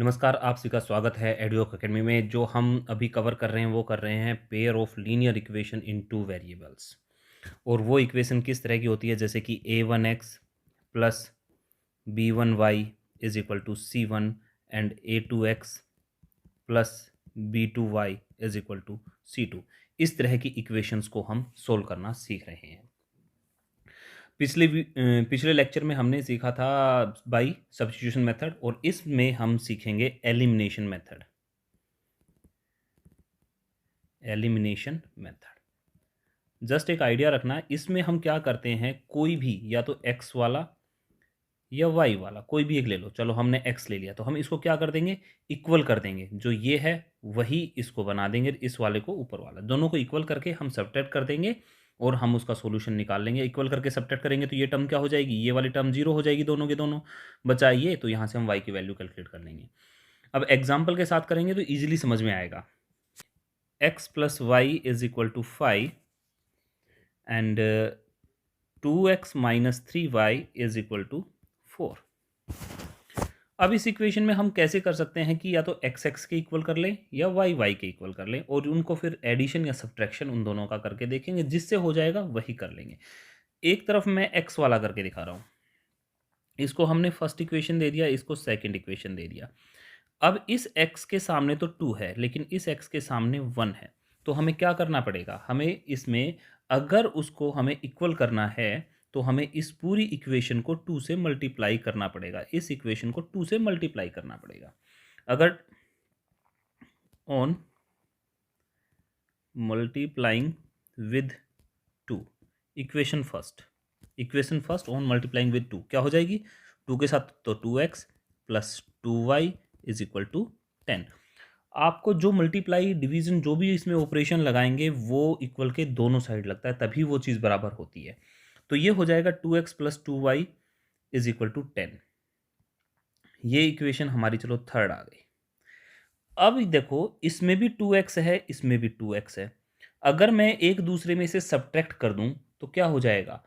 नमस्कार, आप सभी का स्वागत है एडुक अकेडमी में। जो हम अभी कवर कर रहे हैं वो कर रहे हैं pair of linear equation in two variables. और वो इक्वेशन किस तरह की होती है, जैसे कि a1x plus b1y is equal to c1 and a2x plus b2y is equal to c2। इस तरह की इक्वेशंस को हम सोल्व करना सीख रहे हैं। पिछले लेक्चर में हमने सीखा था बाई सब्स्टिट्यूशन मेथड, और इसमें हम सीखेंगे एलिमिनेशन मेथड। जस्ट एक आइडिया रखना, इसमें हम क्या करते हैं, कोई भी या तो x वाला या y वाला कोई भी एक ले लो। चलो हमने x ले लिया तो हम इसको क्या कर देंगे, इक्वल कर देंगे। जो ये है वही इसको बना देंगे, इस वाले को ऊपर वाला, दोनों को इक्वल करके हम सब्ट्रैक्ट कर देंगे और हम उसका सॉल्यूशन निकाल लेंगे। इक्वल करके सब्ट्रैक्ट करेंगे तो ये टर्म क्या हो जाएगी, ये वाली टर्म जीरो हो जाएगी, दोनों के दोनों बचा ये, तो यहाँ से हम y की वैल्यू कैलकुलेट कर लेंगे। अब एग्जाम्पल के साथ करेंगे तो ईजिली समझ में आएगा। x plus Y is equal to 5 and 2x minus 3y is equal to 4। अब इस इक्वेशन में हम कैसे कर सकते हैं कि या तो x के इक्वल कर लें या y के इक्वल कर लें, और उनको फिर एडिशन या सब्ट्रैक्शन उन दोनों का करके देखेंगे, जिससे हो जाएगा वही कर लेंगे। एक तरफ मैं x वाला करके दिखा रहा हूँ, इसको हमने फर्स्ट इक्वेशन दे दिया, इसको सेकंड इक्वेशन दे दिया। अब इस x के सामने तो 2 है, लेकिन इस x के सामने 1 है, तो हमें क्या करना पड़ेगा, हमें इसमें अगर उसको हमें इक्वल करना है तो हमें इस पूरी इक्वेशन को 2 से मल्टीप्लाई करना पड़ेगा। इस इक्वेशन को 2 से मल्टीप्लाई करना पड़ेगा। अगर on multiplying with 2, equation first on multiplying with 2 क्या हो जाएगी, 2 के साथ तो 2x plus 2y is equal to 10। आपको जो मल्टीप्लाई डिवीजन जो भी इसमें ऑपरेशन लगाएंगे वो इक्वल के दोनों साइड लगता है, तभी वो चीज़ बराबर होती है। तो ये हो जाएगा 2x plus 2y is equal to 10। ये इक्वेशन हमारी चलो थर्ड आ गई। अब देखो इसमें भी 2x है, इसमें भी 2x है। अगर मैं एक दूसरे में से सब्ट्रैक्ट कर दूं तो क्या हो जाएगा,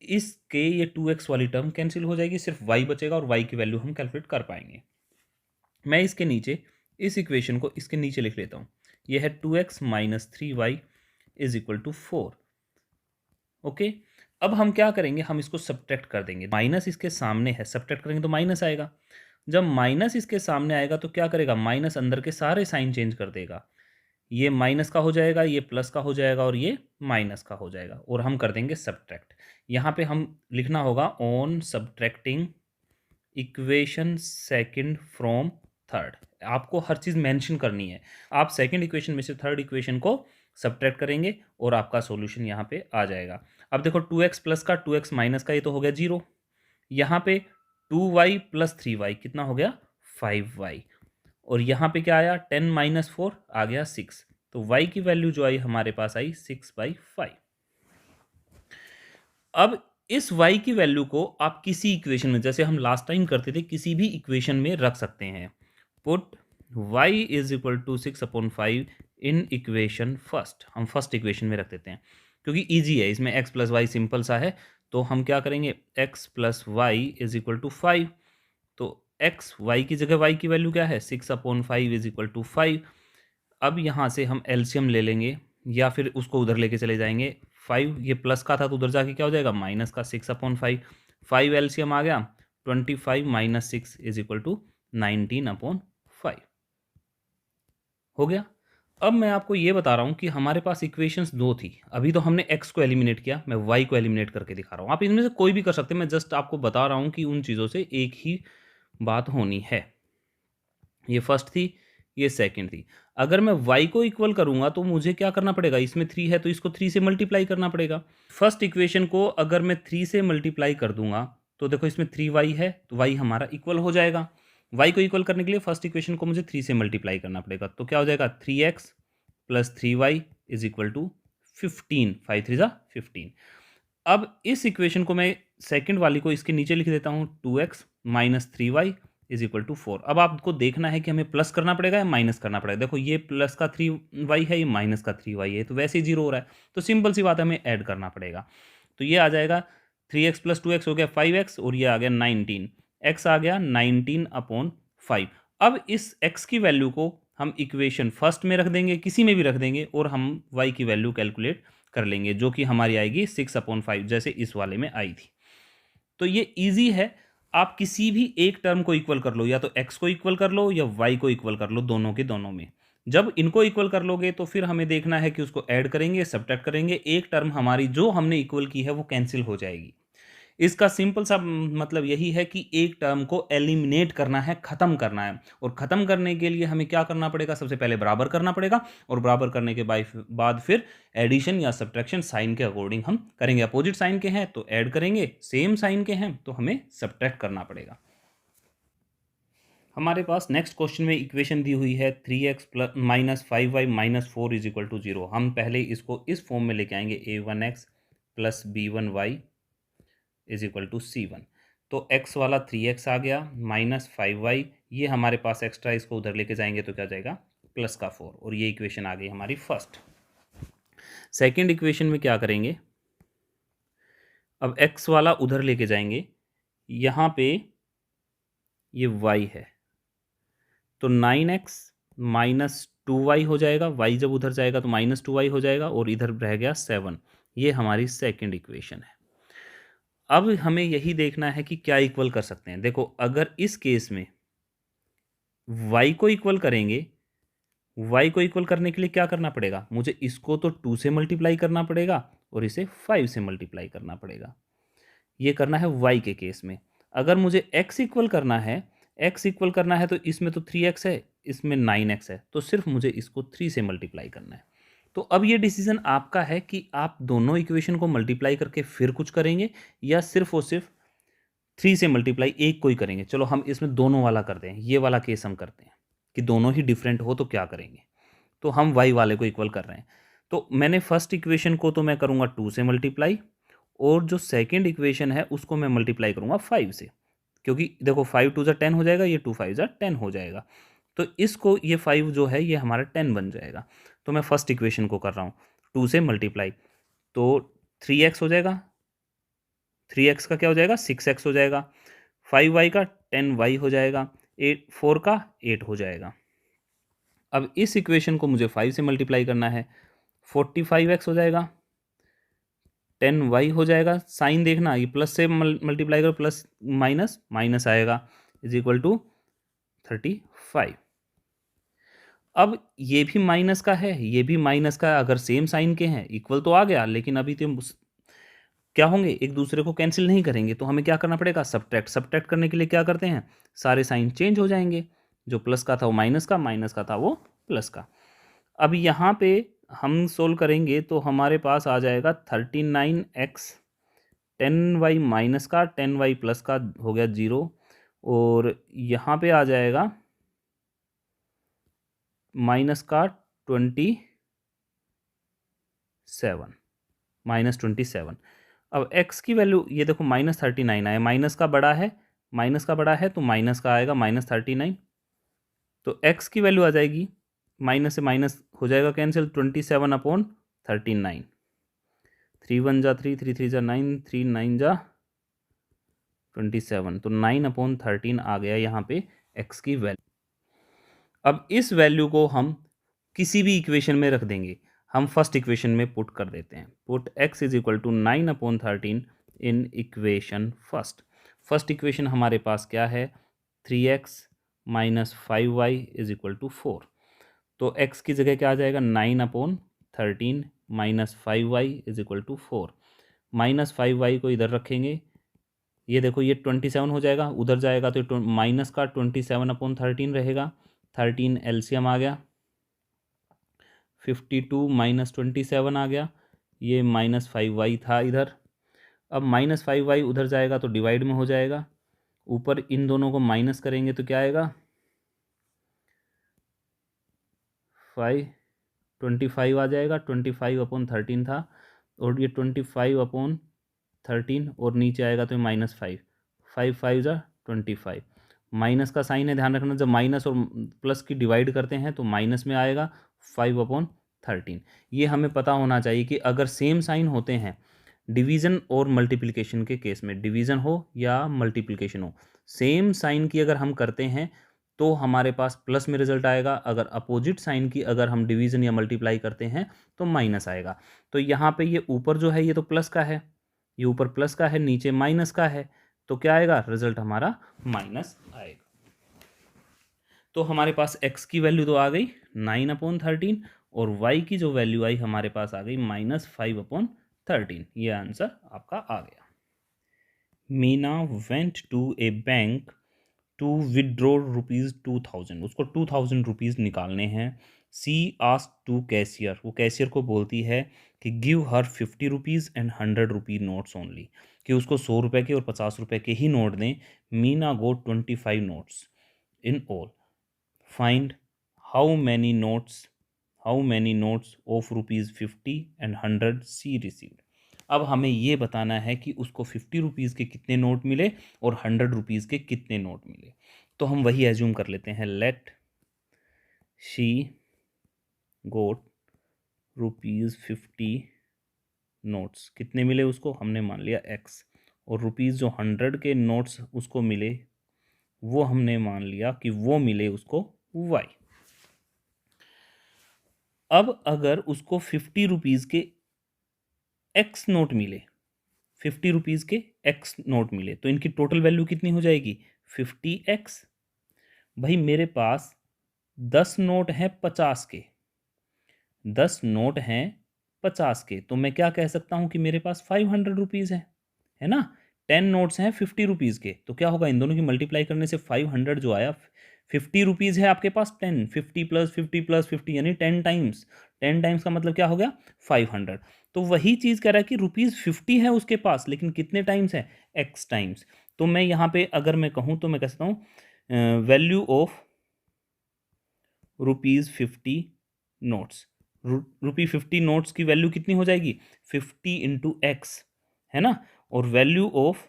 इसके ये 2x वाली टर्म कैंसिल हो जाएगी, सिर्फ y बचेगा और y की वैल्यू हम कैलकुलेट कर पाएंगे। मैं इसके नीचे इस इक्वेशन को इसके नीचे लिख लेता हूँ। यह है 2x minus 3y is equal to 4। Okay, अब हम क्या करेंगे, हम इसको सब्ट्रैक्ट कर देंगे। माइनस इसके सामने है, सब्ट्रैक्ट करेंगे तो माइनस आएगा। जब माइनस इसके सामने आएगा तो क्या करेगा, माइनस अंदर के सारे साइन चेंज कर देगा। ये माइनस का हो जाएगा, ये प्लस का हो जाएगा और ये माइनस का हो जाएगा, और हम कर देंगे सब्ट्रैक्ट। यहाँ पे हम लिखना होगा on subtracting equation second from third. आपको हर चीज़ मेंशन करनी है। आप सेकंड इक्वेशन में से थर्ड इक्वेशन को सब्ट्रैक्ट करेंगे और आपका सॉल्यूशन यहाँ पे आ जाएगा। अब देखो 2x प्लस का 2x माइनस का ये तो हो गया 0। यहाँ पे 2y प्लस 3y कितना हो गया 5y, और यहाँ पे क्या आया 10 माइनस 4 आ गया 6। तो y की वैल्यू जो आई हमारे पास आई 6/5। अब इस y की वैल्यू को आप किसी इक्वेशन में, जैसे हम लास्ट टाइम करते थे, किसी भी इक्वेशन में रख सकते हैं। Put y is equal to 6/5 in equation first. हम फर्स्ट इक्वेशन में रख देते हैं क्योंकि इजी है, इसमें x प्लस वाई सिंपल सा है। तो हम क्या करेंगे, x plus Y is equal to 5। तो x y की जगह y की वैल्यू क्या है 6/5 इज इक्वल टू 5। अब यहाँ से हम एलसीएम ले लेंगे या फिर उसको उधर लेके चले जाएंगे। 5 ये प्लस का था तो उधर जाके क्या हो जाएगा माइनस का 6/5। 5 एलसीएम आ गया 25 माइनस 6 इज इक्वल टू 19/5 हो गया। अब मैं आपको ये बता रहा हूँ कि हमारे पास इक्वेशंस दो थी। अभी तो हमने x को एलिमिनेट किया, मैं y को एलिमिनेट करके दिखा रहा हूँ। आप इनमें से कोई भी कर सकते हैं, मैं जस्ट आपको बता रहा हूँ कि उन चीज़ों से एक ही बात होनी है। ये फर्स्ट थी, ये सेकंड थी। अगर मैं y को इक्वल करूंगा तो मुझे क्या करना पड़ेगा, इसमें 3 है तो इसको 3 से मल्टीप्लाई करना पड़ेगा। फर्स्ट इक्वेशन को अगर मैं 3 से मल्टीप्लाई कर दूंगा तो देखो इसमें 3y है तो y हमारा इक्वल हो जाएगा। y को इक्वल करने के लिए फर्स्ट इक्वेशन को मुझे 3 से मल्टीप्लाई करना पड़ेगा, तो क्या हो जाएगा 3x plus 3y is equal to 15। 5 3 ज़ा 15। अब इस इक्वेशन को मैं सेकंड वाली को इसके नीचे लिख देता हूँ 2x minus 3y is equal to 4। अब आपको देखना है कि हमें प्लस करना पड़ेगा या माइनस करना पड़ेगा। देखो ये प्लस का 3y है, ये माइनस का 3y है, तो वैसे ही 0 हो रहा है, तो सिंपल सी बात है हमें ऐड करना पड़ेगा। तो ये आ जाएगा 3x प्लस 2x हो गया 5x और ये आ गया 19, x आ गया 19/5। अब इस x की वैल्यू को हम इक्वेशन फर्स्ट में रख देंगे, किसी में भी रख देंगे, और हम y की वैल्यू कैलकुलेट कर लेंगे जो कि हमारी आएगी 6/5 जैसे इस वाले में आई थी। तो ये इजी है, आप किसी भी एक टर्म को इक्वल कर लो, या तो x को इक्वल कर लो या y को इक्वल कर लो, दोनों के दोनों में। जब इनको इक्वल कर लोगे तो फिर हमें देखना है कि उसको ऐड करेंगे, सब्ट्रैक्ट करेंगे, एक टर्म हमारी जो हमने इक्वल की है वो कैंसिल हो जाएगी। इसका सिंपल सा मतलब यही है कि एक टर्म को एलिमिनेट करना है, खत्म करना है, और खत्म करने के लिए हमें क्या करना पड़ेगा, सबसे पहले बराबर करना पड़ेगा, और बराबर करने के बाद फिर एडिशन या सब्ट्रैक्शन साइन के अकॉर्डिंग हम करेंगे। अपोजिट साइन के हैं तो ऐड करेंगे, सेम साइन के हैं तो हमें सब्ट्रैक्ट करना पड़ेगा। हमारे पास नेक्स्ट क्वेश्चन में इक्वेशन दी हुई है 3x plus minus 5y minus 4 is equal to 0। हम पहले इसको इस फॉर्म में लेके आएंगे, a1x plus b1y is equal to c1। तो x वाला 3x आ गया, माइनस 5y, ये हमारे पास एक्स्ट्रा, इसको उधर लेके जाएंगे तो क्या जाएगा, प्लस का 4, और ये इक्वेशन आ गई हमारी फर्स्ट। सेकेंड इक्वेशन में क्या करेंगे, अब x वाला उधर लेके जाएंगे, यहाँ पे ये y है, तो 9x माइनस 2y हो जाएगा, y जब उधर जाएगा तो माइनस 2y हो जाएगा, और इधर रह गया 7। ये हमारी सेकेंड इक्वेशन है। अब हमें यही देखना है कि क्या इक्वल कर सकते हैं। देखो, अगर इस केस में y को इक्वल करेंगे, y को इक्वल करने के लिए क्या करना पड़ेगा, मुझे इसको तो 2 से मल्टीप्लाई करना पड़ेगा और इसे 5 से मल्टीप्लाई करना पड़ेगा। ये करना है y के केस में। अगर मुझे x इक्वल करना है, x इक्वल करना है, तो इसमें तो 3x है, इसमें 9x है, तो सिर्फ मुझे इसको 3 से मल्टीप्लाई करना है। तो अब ये डिसीजन आपका है कि आप दोनों इक्वेशन को मल्टीप्लाई करके फिर कुछ करेंगे, या सिर्फ और सिर्फ 3 से मल्टीप्लाई एक को ही करेंगे। चलो हम इसमें दोनों वाला करते हैं, ये वाला केस हम करते हैं कि दोनों ही डिफरेंट हो तो क्या करेंगे। तो हम y वाले को इक्वल कर रहे हैं, तो मैंने फर्स्ट इक्वेशन को तो मैं करूँगा 2 से मल्टीप्लाई, और जो सेकेंड इक्वेशन है उसको मैं मल्टीप्लाई करूँगा 5 से, क्योंकि देखो 5 2 10 हो जाएगा, ये 2 5 10 हो जाएगा, तो इसको ये 5 जो है ये हमारा 10 बन जाएगा। तो मैं फर्स्ट इक्वेशन को कर रहा हूँ 2 से मल्टीप्लाई, तो 3x हो जाएगा, 3x का क्या हो जाएगा, 6x हो जाएगा, 5y का 10y हो जाएगा, 4 का 8 हो जाएगा। अब इस इक्वेशन को मुझे 5 से मल्टीप्लाई करना है, 45x हो जाएगा, 10y हो जाएगा, साइन देखना, ये प्लस से मल्टीप्लाई करो, प्लस माइनस माइनस आएगा, इज इक्वल टू 35। अब ये भी माइनस का है, ये भी माइनस का है, अगर सेम साइन के हैं इक्वल तो आ गया, लेकिन अभी तो क्या होंगे, एक दूसरे को कैंसिल नहीं करेंगे, तो हमें क्या करना पड़ेगा, सब्ट्रैक्ट। सब्ट्रैक्ट करने के लिए क्या करते हैं, सारे साइन चेंज हो जाएंगे, जो प्लस का था वो माइनस का, माइनस का था वो प्लस का। अब यहाँ पे हम सोल्व करेंगे तो हमारे पास आ जाएगा 39x, 10y माइनस का 10y प्लस का हो गया 0, और यहाँ पे आ जाएगा माइनस का 27, -27। अब x की वैल्यू ये देखो -39 आया, माइनस का बड़ा है, माइनस का बड़ा है तो माइनस का आएगा -39, तो x की वैल्यू आ जाएगी, माइनस से माइनस हो जाएगा कैंसिल, 27/39, 3 1 जा 3, 3 3 जा 9, 3 9 जा 27, तो 9/13 आ गया यहाँ पे x की वैल्यू। अब इस वैल्यू को हम किसी भी इक्वेशन में रख देंगे, हम फर्स्ट इक्वेशन में पुट कर देते हैं, put x is equal to 9/13 in equation first. First equation हमारे पास क्या है, 3x minus 5y is equal to 4, तो x की जगह क्या आ जाएगा, 9/13 minus 5y is equal to 4, minus 5y को इधर रखेंगे, ये देखो ये 27 हो जाएगा, उधर जाएगा तो माइनस का 27/13 रहेगा, 13 एलसीएम आ गया, 52 माइनस 27 आ गया, ये -5y था इधर। अब -5y उधर जाएगा तो डिवाइड में हो जाएगा, ऊपर इन दोनों को माइनस करेंगे तो क्या आएगा, 25 आ जाएगा, 25/13 था, और ये 25/13 और नीचे आएगा तो -5, 5 5 जा 25, माइनस का साइन है, ध्यान रखना, जब माइनस और प्लस की डिवाइड करते हैं तो माइनस में आएगा 5/13। ये हमें पता होना चाहिए कि अगर सेम साइन होते हैं डिवीज़न और मल्टीप्लिकेशन के केस में, डिवीज़न हो या मल्टीप्लिकेशन हो, सेम साइन की अगर हम करते हैं तो हमारे पास प्लस में रिजल्ट आएगा। अगर अपोजिट साइन की अगर हम डिवीजन या मल्टीप्लाई करते हैं तो माइनस आएगा। तो यहाँ पे ये ऊपर जो है ये तो प्लस का है, ये ऊपर प्लस का है, नीचे माइनस का है, तो क्या आएगा, रिजल्ट हमारा माइनस आएगा। तो हमारे पास x की वैल्यू तो आ गई 9/13 और y की जो वैल्यू आई हमारे पास आ गई -5/13। ये आंसर आपका आ गया। Meena went to a bank to withdraw ₹2000, उसको 2000 रुपीज़ निकालने हैं। सी आस्क टू कैशियर, वो कैशियर को बोलती है कि give her 50 rupees and 100 rupee notes only, कि उसको 100 रुपये के और 50 रुपये के ही नोट दें। Meena got 25 notes in all, find how many notes of ₹50 and 100 she received. अब हमें ये बताना है कि उसको 50 रुपीज़ के कितने नोट मिले और 100 रुपीज़ के कितने नोट मिले। तो हम वही एज्यूम कर लेते हैं, लेट शी गोट ₹50 नोट्स, कितने मिले उसको, हमने मान लिया x, और रुपीज़ जो 100 के नोट्स उसको मिले वो हमने मान लिया कि वो मिले उसको y। अब अगर उसको 50 रुपीज़ के x नोट मिले, 50 रुपीज़ के x नोट मिले, तो इनकी टोटल वैल्यू कितनी हो जाएगी, 50x। भाई मेरे पास 10 नोट हैं 50 के, 10 नोट हैं 50 के, तो मैं क्या कह सकता हूं कि मेरे पास 500 रुपीज़ है ना। 10 नोट्स हैं 50 रुपीज़ के, तो क्या होगा, इन दोनों की मल्टीप्लाई करने से 500 जो आया, 50 रुपीज़ है आपके पास 10, 50 प्लस 50 प्लस 50 यानी 10 टाइम्स, 10 टाइम्स का मतलब क्या हो गया 500। तो वही चीज़ कह रहा है कि ₹50 है उसके पास, लेकिन कितने टाइम्स है, x टाइम्स। तो मैं यहाँ पे अगर मैं कहूँ तो मैं कह सकता हूँ वैल्यू ऑफ ₹50 नोट्स, ₹50 नोट्स की वैल्यू कितनी हो जाएगी, 50 इंटू एक्स, है ना। और वैल्यू ऑफ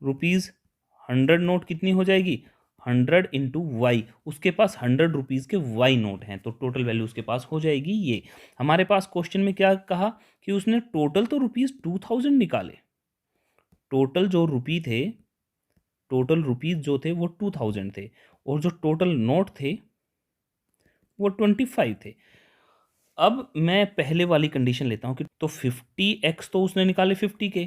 ₹100 नोट कितनी हो जाएगी, 100 इंटू वाई, उसके पास 100 रुपीज़ के वाई नोट हैं, तो टोटल वैल्यू उसके पास हो जाएगी ये। हमारे पास क्वेश्चन में क्या कहा कि उसने टोटल तो ₹2000 निकाले, टोटल जो रुपी थे, टोटल रुपीज़ जो थे वो 2000 थे, और जो टोटल नोट थे वो 25 थे। अब मैं पहले वाली कंडीशन लेता हूँ कि तो 50x तो उसने निकाले 50 के,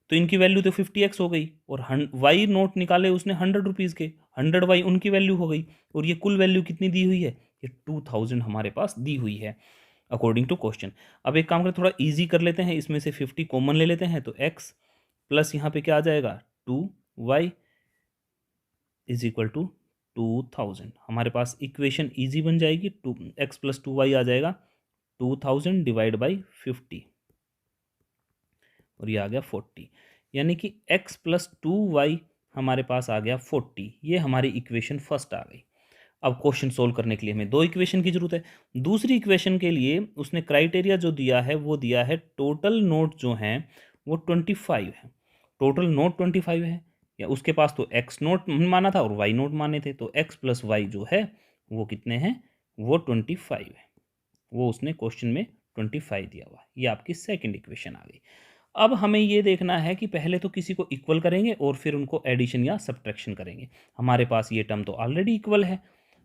तो इनकी वैल्यू तो 50x हो गई, और वाई नोट निकाले उसने 100 रुपीज़ के, 100 वाई उनकी वैल्यू हो गई, और ये कुल वैल्यू कितनी दी हुई है, ये 2000 हमारे पास दी हुई है अकॉर्डिंग टू क्वेश्चन। अब एक काम करें, थोड़ा ईजी कर लेते हैं, इसमें से 50 कॉमन ले लेते हैं, तो x प्लस यहाँ पे क्या आ जाएगा 2y इज इक्वल टू 2000। हमारे पास इक्वेशन ईजी बन जाएगी, 2x प्लस 2y आ जाएगा 2000 डिवाइड बाई 50, और ये आ गया 40, यानी कि x प्लस 2y हमारे पास आ गया 40। ये हमारी इक्वेशन फर्स्ट आ गई। अब क्वेश्चन सोल्व करने के लिए हमें दो इक्वेशन की जरूरत है। दूसरी इक्वेशन के लिए उसने क्राइटेरिया जो दिया है वो दिया है टोटल नोट जो हैं वो 25 है, टोटल नोट 25 है, या उसके पास तो x नोट माना था और y नोट माने थे, तो x प्लस वाई जो है वो कितने हैं, वो 25 है, वो उसने क्वेश्चन में 25 दिया हुआ। ये आपकी सेकंड इक्वेशन आ गई। अब हमें ये देखना है कि पहले तो किसी को इक्वल करेंगे और फिर उनको एडिशन या सब्ट्रैक्शन करेंगे। हमारे पास ये टर्म तो ऑलरेडी इक्वल है,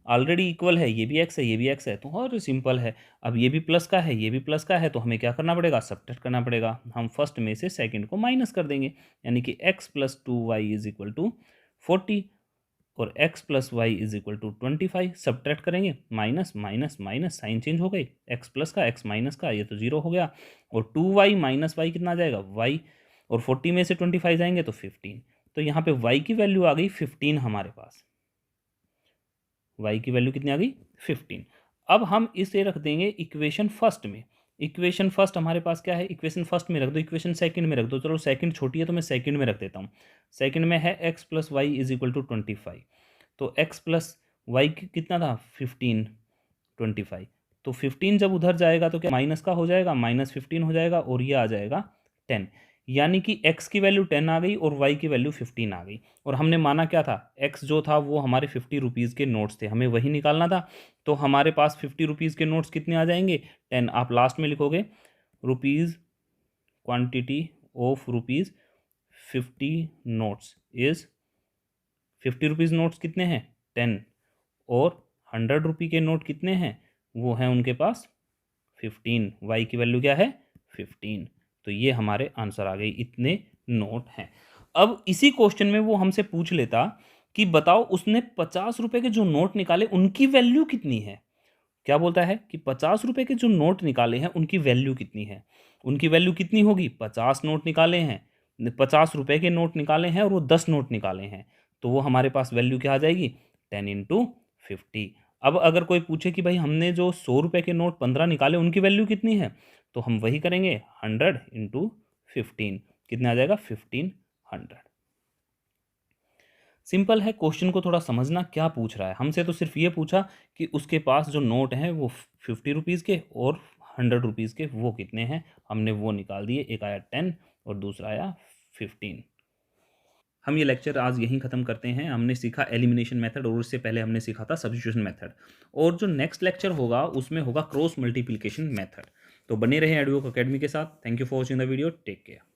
ऑलरेडी इक्वल है, ये भी x है ये भी x है, तो और सिंपल है। अब ये भी प्लस का है ये भी प्लस का है, तो हमें क्या करना पड़ेगा, सब्ट्रैक्ट करना पड़ेगा। हम फर्स्ट में से सेकंड को माइनस कर देंगे, यानी कि x plus 2y is equal to 40 और x plus Y is equal to 25। Subtract करेंगे, minus minus minus, sign change हो गई, x प्लस का x माइनस का, ये तो जीरो हो गया, और 2y माइनस वाई कितना आ जाएगा y, और 40 में से 25 जाएंगे तो 15। तो यहाँ पे y की वैल्यू आ गई 15 हमारे पास, y की वैल्यू कितनी आ गई 15। अब हम इसे रख देंगे इक्वेशन फर्स्ट में। इक्वेशन फर्स्ट हमारे पास क्या है, इक्वेशन फर्स्ट में रख दो, इक्वेशन सेकंड में रख दो, चलो सेकंड छोटी है तो मैं सेकंड में रख देता हूँ। सेकंड में है x plus Y is equal to 25, तो x प्लस वाई कितना था 15, 25, तो 15 जब उधर जाएगा तो क्या माइनस का हो जाएगा, -15 हो जाएगा, और ये आ जाएगा 10, यानी कि x की वैल्यू 10 आ गई और y की वैल्यू 15 आ गई। और हमने माना क्या था, x जो था वो हमारे 50 रुपीज़ के नोट्स थे, हमें वही निकालना था। तो हमारे पास 50 रुपीज़ के नोट्स कितने आ जाएंगे 10, आप लास्ट में लिखोगे rupees quantity of rupees 50 notes is 50 rupees notes कितने हैं 10 और 100 रुपये के नोट कितने हैं, वो हैं उनके पास 15। वाई की वैल्यू क्या है 15। तो ये हमारे आंसर आ गई, इतने नोट हैं। अब इसी क्वेश्चन में वो हमसे पूछ लेता कि बताओ उसने 50 रुपए के जो नोट निकाले उनकी वैल्यू कितनी है। क्या बोलता है कि 50 रुपए के जो नोट निकाले हैं उनकी वैल्यू कितनी है। उनकी वैल्यू कितनी होगी, 50 नोट निकाले हैं, 50 रुपए के नोट निकाले हैं और वो 10 नोट निकाले हैं, तो वो हमारे पास वैल्यू क्या आ जाएगी 10 × 50। अब अगर कोई पूछे कि भाई हमने जो 100 रुपए के नोट 15 निकाले उनकी वैल्यू कितनी है, तो हम वही करेंगे 100 × 15, कितना आ जाएगा 1500। सिंपल है, क्वेश्चन को थोड़ा समझना क्या पूछ रहा है हमसे। तो सिर्फ ये पूछा कि उसके पास जो नोट हैं वो 50 रुपीज़ के और 100 रुपीज़ के वो कितने हैं, हमने वो निकाल दिए। एक आया 10 और दूसरा आया 15। हम ये लेक्चर आज यहीं ख़त्म करते हैं। हमने सीखा एलिमिनेशन मेथड और उससे पहले हमने सीखा था सब्स्टिट्यूशन मेथड। और जो नेक्स्ट लेक्चर होगा उसमें होगा क्रॉस मल्टीप्लिकेशन मेथड। तो बने रहे एडवोक अकेडमी के साथ। Thank you for watching the video. Take care.